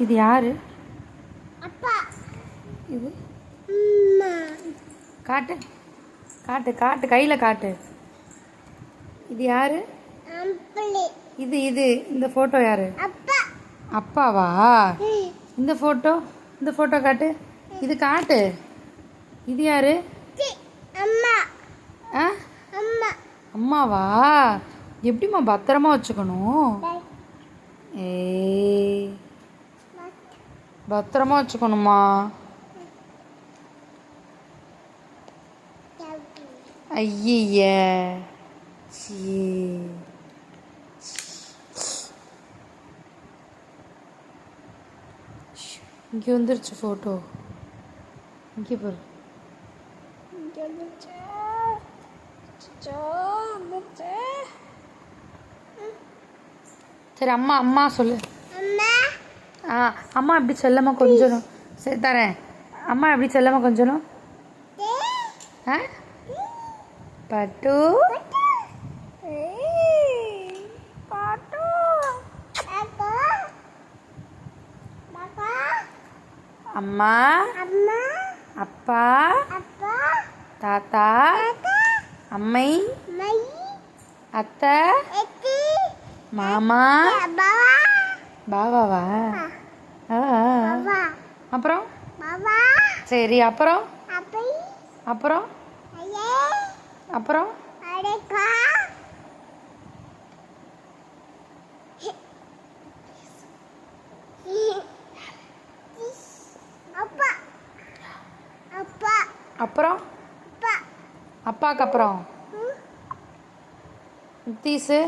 இது யாரு? அப்பா. இது அம்மா. காட்டு காட்டு காட்டு கையில் காட்டு. இது யாரு? அம்பளி. இது இது இந்த ஃபோட்டோ யாரு? அப்பா. அப்பாவா? இந்த ஃபோட்டோ காட்டு. இது காட்டு. இது யாரு? அம்மா. ஆ அம்மா. அம்மாவா? எப்படிம்மா பத்திரமா வச்சுக்கணும்? ஏய் பத்திரமா வச்சுக்கணுமா? ஐய இங்கே வந்துருச்சு ஃபோட்டோ. இங்கே பாரு. இங்கே வந்துருச்சு. சரி அம்மா அம்மா சொல்லு. ஆ அம்மா எப்படி செல்லம்மா கொஞ்சணும். சரி தரேன். அம்மா எப்படி செல்லம்மா கொஞ்சணும். ஆ பட்டு பாட்டு அம்மா அப்பா தாத்தா அம்மை அத்தை மாமா பாவாவா? அப்புறம் சரி அப்புறம் அப்புறம் அப்புறம் அப்புறம் அப்பாவுக்கு அப்புறம் நித்தீஸு